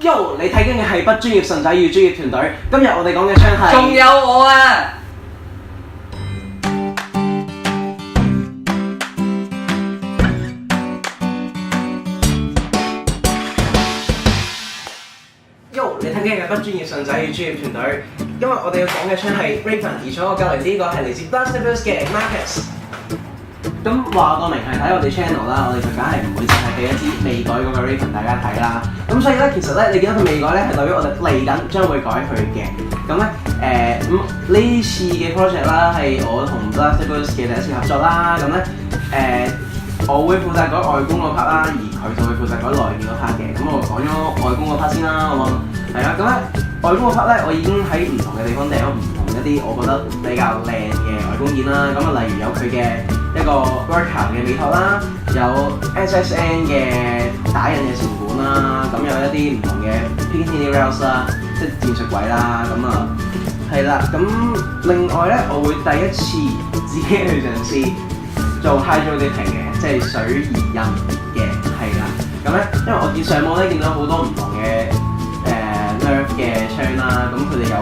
Yo， 你睇緊嘅係不專業順仔與專業團隊。今日我哋講嘅槍係，仲有我啊！你睇緊嘅不專業順仔與專業團隊。今日我哋要講嘅槍係 Raven， 而坐我隔離呢個係嚟自 Dustverse 嘅 Marcus。咁話個明係睇我哋 channel 啦，我哋就梗係唔會淨係俾一支未改嗰個 Raven 大家睇啦。咁所以咧，其實咧，你見到佢未改咧，係代表我哋嚟緊將會改佢嘅。咁咧，呢次嘅 project 啦，係我同 Dustverse 嘅第一次合作啦。咁咧，我會負責改外觀嗰 part 啦，而佢就會負責改內面嗰 part 嘅。咁我講咗外觀嗰 part 先啦，好冇？係啦，咁咧外觀嗰 part 咧，我已經喺唔同嘅地方訂咗唔同一啲我覺得比較靚嘅外觀件啦。咁啊，例如有佢嘅一個 worker 嘅尾托啦，有 SSN 嘅打印嘅成本啦，咁有一啲唔同嘅 PKT rails 啦，即係戰術軌啦。咁啊，係啦。咁另外咧，我會第一次自己去嘗試做 hydro dipping 嘅，即係水移印嘅，係啦。咁咧，因為我見上網咧見到好多唔同嘅nerf 嘅槍啦，咁佢哋有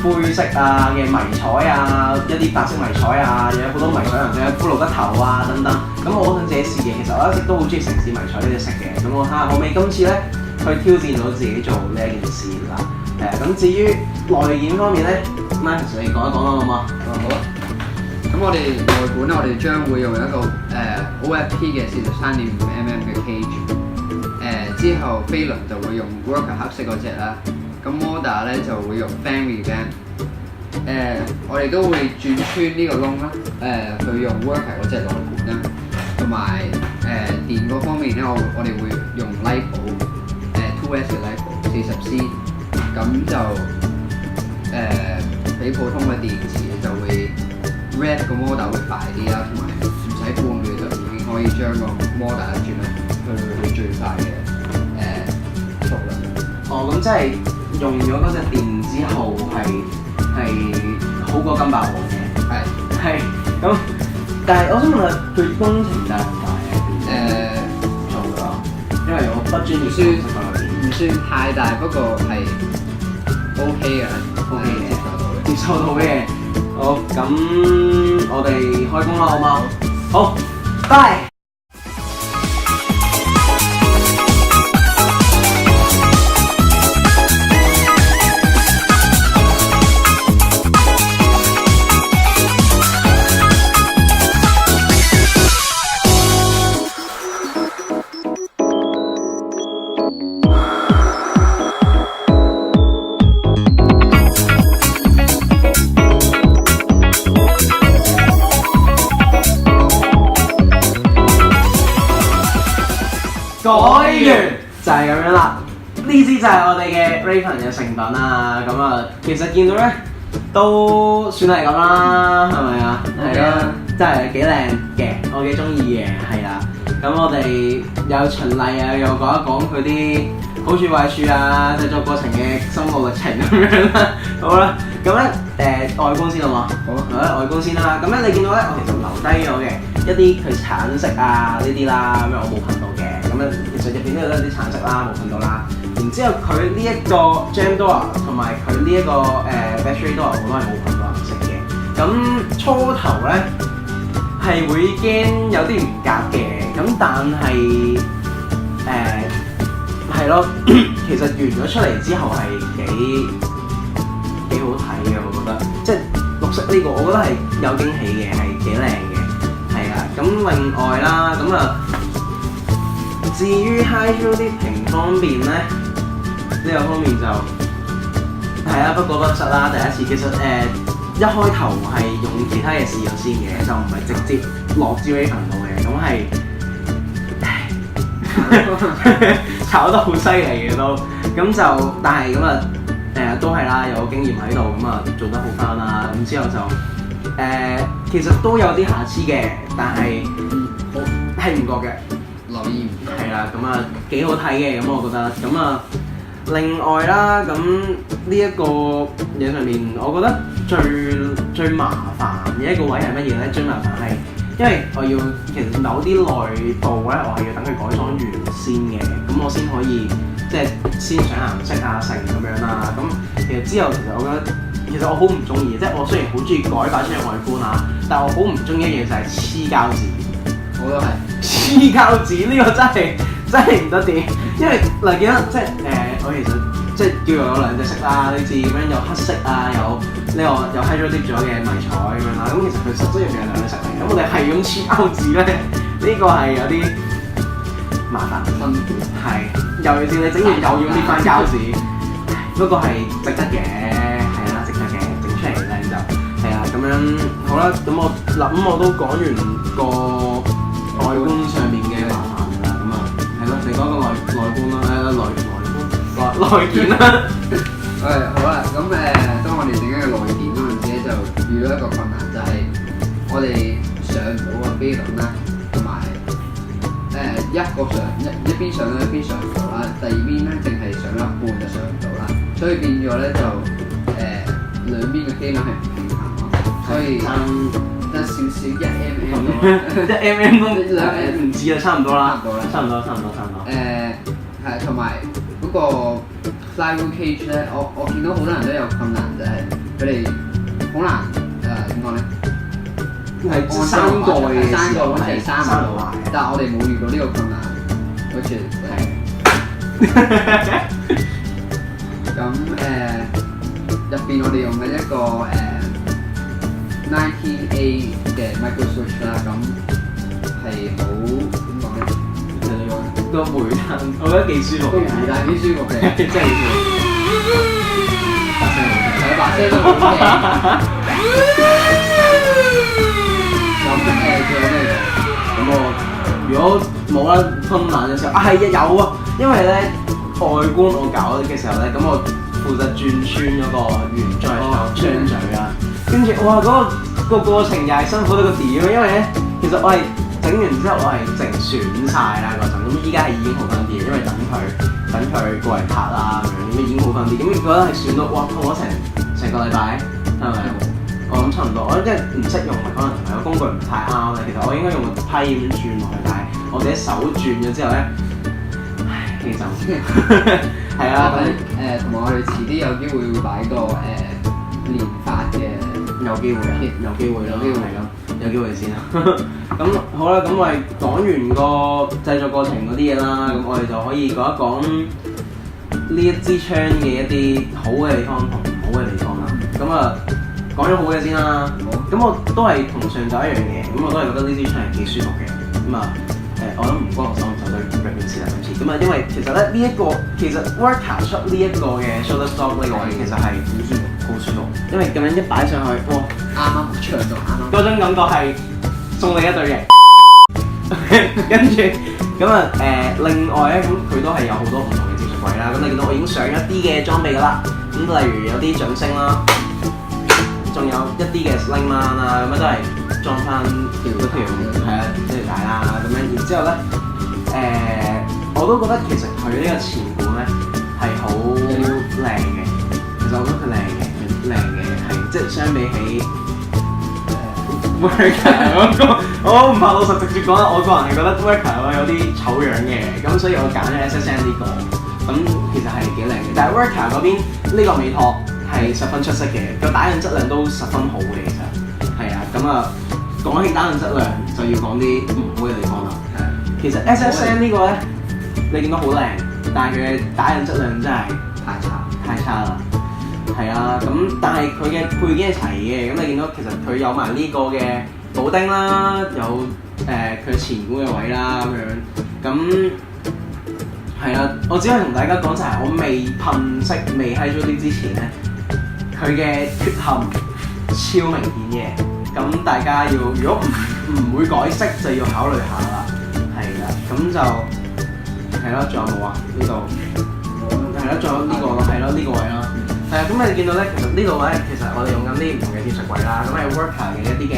灰色啊嘅迷彩啊，一啲白色迷彩啊，又有好多迷彩顏色，骷髏骨頭啊等等。咁我好想自己試嘅，其實我一直都好中意城市迷彩呢隻色嘅。咁我睇下可唔可以今次咧去挑戰到自己做呢一件事啦。咁至於內件方面咧 ，Marcus 你講一講啦，好唔好？好啊。咁我哋外管咧，我哋將會用一個OFP 嘅43.5mm 嘅 cage。之後飛輪就會用 worker 黑色嗰隻啦。咁 Mortar 咧就會用 Fan Revamp。我哋都會轉穿呢個窿啦。去用 worker 嗰隻內管啦。同埋電嗰方面咧，我哋會用 LiPo 2S 嘅 LiPo 40C。咁就比普通嘅電池就會 red 個 Mortar 會快啲啦，同埋唔使半秒就已經可以將個 Mortar 轉去最快嘅速率。哦，咁即係用咗嗰隻電之後係好過金爆王嘅。係。咁，但係我想問下，佢工程大唔大啊？做㗎，因為我不專業，唔算太大，不過係 OK 嘅，OK 嘅，接受到嘅。好，咁我哋開工啦，好嗎？好，拜。改完就係咁樣啦，呢支就係我哋嘅 Raven 嘅成品啦。咁啊，其實見到咧都算係咁啦，係咪啊？係啊，真係幾靚嘅，我幾中意嘅，係啦。咁我哋有循例啊，又講一講佢啲好處壞處啊，製作過程嘅心路歷程咁樣啦。好啦，咁咧外觀先好嘛？好，外觀先啦。咁咧你見到咧，我其實留低咗嘅一啲佢橙色啊呢啲啦，咁樣我冇噴到嘅。咁樣其實入邊都有啲橙色啦，冇噴到啦。然之後佢呢一個 Jam Door 同埋佢呢一個Battery Door 我都係冇噴到顏色嘅。咁初頭咧係會驚有啲唔夾嘅，咁但係係咯，其實完咗出嚟之後係幾好睇嘅，我覺得。即係綠色呢個，我覺得係有驚喜嘅，係幾靚嘅，係啊。咁另外啦，咁啊。至於 hydro dipping 方面咧，呢個方面就係啊，不過不失啦。第一次其實一開頭係用其他嘢試咗先嘅，就唔係直接落支 Raven 度嘅，咁係炒得好犀利嘅都。咁就但係咁啊都係啦，有經驗喺度，咁啊做得好翻啦。咁之後就其實都有啲瑕疵嘅，但係係唔覺嘅。留意唔到。係啦，咁啊幾好睇嘅，咁我覺得。咁啊另外啦，咁呢一個嘢上面，我覺得最麻煩嘅一個位係乜嘢咧？最麻煩係因為我要其實某啲內部咧，我係要等佢改裝完先嘅，咁我先可以即係先上顏色啊、成咁樣啦。咁其實之後其實我覺得。其實我好唔中意，即係我雖然好中意改擺出嚟外觀啊，但係我好唔中意一樣就係黐膠紙。我都係黐膠紙呢個真係唔得掂，因為嗱記得即係我其實即係叫做有兩隻色啦，呢支咁樣有黑色啊，有呢個有 hydro dip 咗嘅迷彩咁樣啦。咁其實佢實質入面係兩隻色嚟，咁我哋係咁黐膠紙咧，呢個係有啲麻煩辛苦，係尤其是你整完又要搣翻膠紙，不過係值得嘅。咁樣好啦，咁我都講完個外觀上面嘅麻煩㗎啦，咁啊係咯，你講個內觀啦，內件啦。好啦，咁當我哋整一個內件嗰陣時咧，就遇到一個困難，就係我哋上唔到個飛輪啦，同埋一邊上咧一邊上唔到啦，第二邊咧淨係上一半就上唔到啦，所以變咗咧就兩邊嘅飛輪係唔平衡。所以得少少1 mm 1 mm 都唔止啦，差唔多啦，差唔多。係同埋嗰個 flywheel cage 咧，我見到好多人都有困難，就係佢哋好難點講咧？係三個嗰陣時3唔到，但係我哋冇遇到呢個困難，好似咁入邊我哋用緊一個19A 嘅 micro switch 啦，咁係好點講咧？個回彈我覺得幾舒服，個回彈幾舒服嘅，真係幾舒服。把聲都好聽。咁仲有咩嘅？咁我如果冇啦困難嘅時候係有啊，因為咧外觀我搞嘅時候咧，咁我負責轉穿嗰個圓錐槍嘴啦。跟住哇，嗰個過程又係辛苦到個點，因為咧其實我係整完之後我係整損晒啦嗰陣，咁依家係已經好翻啲，因為等佢過嚟拍啦咁樣，咁已經好翻啲，咁覺得係損到哇痛咗成個禮拜，係咪？我諗差唔多，我即係唔識用，可能係個工具唔太啱咧。其實我應該用個批咁轉落去，但係我自己手轉咗之後咧，唉，氣就係啊，同埋我哋遲啲有機會會擺個連發嘅。有機會咯，有機會先啦。咁好啦，咁我哋講完個製作過程嗰啲嘢啦，咁我哋就可以講一講呢一支槍嘅一啲好嘅地方同唔好嘅地方啦。咁啊，講咗好嘅先啦。咁我都係同上集一樣嘅，咁我都係覺得呢支槍係幾舒服嘅。咁啊，我諗唔關我手對入面試啦今次。咁啊，因為其實咧其實 Worker 出呢一個嘅 shoulder stock 呢個位其實係好舒服，因為咁樣一擺上去，哇，啱長度啱。嗰種感覺係送你一對翼。跟住咁啊另外咧，咁佢都係有好多唔同嘅接觸位啦。咁你見到我已經上一啲嘅裝備㗎啦。咁例如有啲掌聲啦，仲有一啲嘅 sling man 啊，咁樣都係裝翻條係啊條帶啦咁樣。然之後咧我都覺得其實佢呢個前管咧係好靚嘅。其實我覺得佢靚嘅係即係相比起Worker 嗰個，我唔怕老實直接講啦，我個人係覺得 Worker 有啲醜樣嘅，咁所以我揀咗 SSN 呢個，咁其實係幾靚嘅。但係 Worker 嗰邊呢個尾托係十分出色嘅，個打印質量都十分好嘅，其實係啊。咁啊講起打印質量就要講啲唔好嘅地方啦。其實 SSN 呢個咧，你見到好靚，但係佢嘅打印質量真係太差啦。係啊，咁但係佢嘅配件係齊嘅，咁你見到其實佢有埋呢個嘅補丁啦，有佢前管嘅位啦咁樣，咁係啊，我只可以同大家講就係我未噴色未喺咗啲之前咧，佢嘅缺陷超明顯嘅，咁大家要如果唔會改色就要考慮下啦，係啦，咁就係咯，仲有冇啊？呢度係咯，仲有呢個係咯，呢個位啦。係啊，咁你見到咧，其實呢度咧，其實我哋用緊啲唔同嘅接觸位啦，咁係 Worker 嘅一啲嘅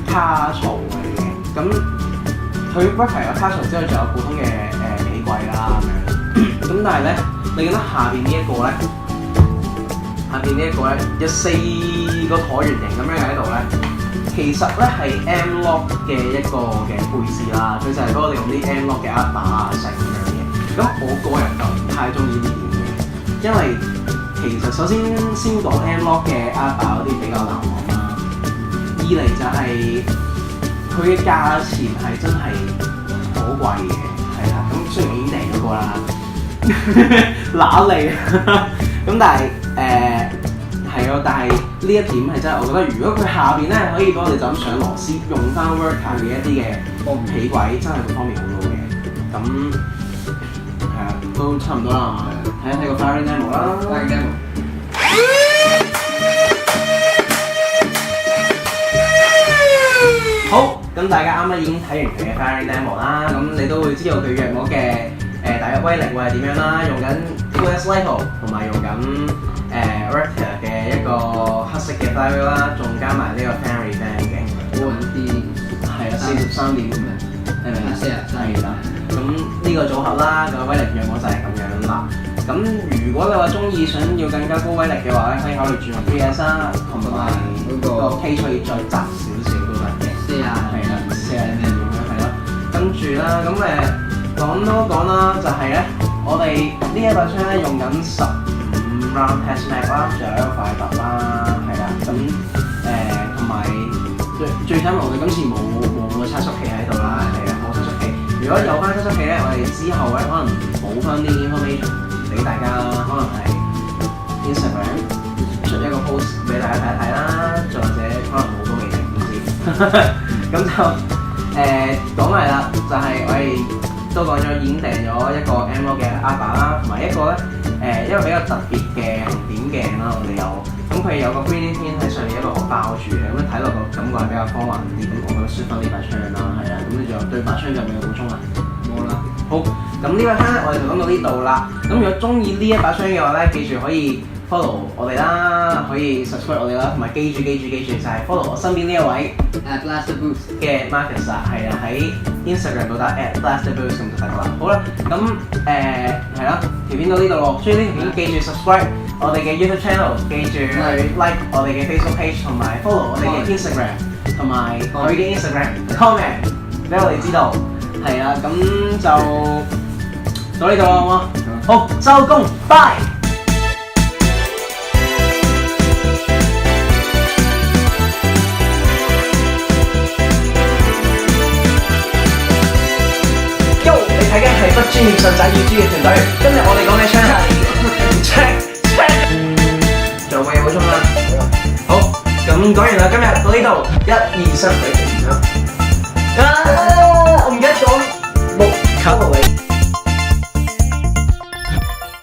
卡槽位嘅，咁佢 Worker 有卡槽之後，仲有普通嘅尾櫃啦咁樣，咁但係咧，你見到下邊呢一個咧，有4個橢圓形咁樣喺度咧，其實咧係 M-LOK 嘅一個嘅配置啦，佢就係幫我哋用啲 M-LOK 嘅 App 啊成咁樣嘅。咁我個人就唔太中意呢點嘅，因為其實首先講 M-LOK 嘅 App 嗰啲比較難玩啦，二嚟就係佢嘅價錢係真係好貴嘅，係啦。咁雖然已經訂咗個啦，揦嚟，咁但係係咯，但係呢一點係真係我覺得，如果佢下邊咧可以幫我哋就咁上螺絲，用翻 Worka 嘅一啲嘅起軌，真係會方便好多嘅。咁係啊，都差唔多啦，睇一睇個 Firing Demo 啦。Firing Demo。好，咁大家啱啱已經睇完佢嘅 Firing Demo 啦，咁你都會知道佢約莫嘅大約威力會係點樣啦，用緊 TOS Lito 同埋用緊Raptor 嘅一個黑色嘅 flywheel 啦，仲加埋呢個 Fan Revamp 嘅，係啊，43.5啊，係咪啊？43係啦，咁呢個組合啦，個威力約莫就係咁樣啦。咁如果你話中意想要更加高威力嘅話咧，可以考慮轉用 3S 啦，同埋嗰個 case 可以再窄少少都得嘅。係啦，40mm咁樣係咯。跟住啦，咁講多講啦，就係咧，我哋呢一把槍咧用緊15 round test mag 啦，仲有一個快拔啦，係啦。咁同埋最緊我哋今次冇測速器喺度啦，係啊，冇測速器。如果有翻測速器咧，我哋之後咧可能補翻啲 information 俾大家，可能係 Instagram 出一個 post 俾大家睇一睇啦，再或者可能冇都未定，唔知。咁就講埋啦，就係我哋都講咗已經訂咗一個 M-LOK 嘅 App 啦，同埋一個咧一個比較特別嘅紅點鏡啦，我哋有，咁佢有個 3D print 喺上面一路包住嘅，咁睇落個感覺係比較科幻啲，咁我覺得舒服呢把槍啦，係啊，咁你仲有對把槍有冇補充啊？冇啦。好，咁呢把槍咧我哋就講到呢度啦。咁如果中意呢一把槍嘅話咧，記住可以 follow 我哋啦，可以 subscribe 我哋啦，同埋記住就係 follow 我身邊呢一位 @blasterboost 嘅 Marcus 啊，係啊，喺 Instagram 度打 @blasterboost 咁就得噶啦。好啦，咁係啦，條片到呢度咯，所以呢條片記住 subscribe 我哋嘅 YouTube channel， 記住去 like 我哋嘅 Facebook page 同埋 follow 我哋嘅 Instagram， 同埋佢嘅 Instagram comment 俾我哋知道。係啊，咁就到呢度啦，好嗎？好，收工，拜。你睇緊係不專業順仔與專業團隊，今日我哋講嘅槍係仲有冇嘢補充啊？好，咁講完啦，今日到呢度，1、2、3，我唔記得講木卡路里。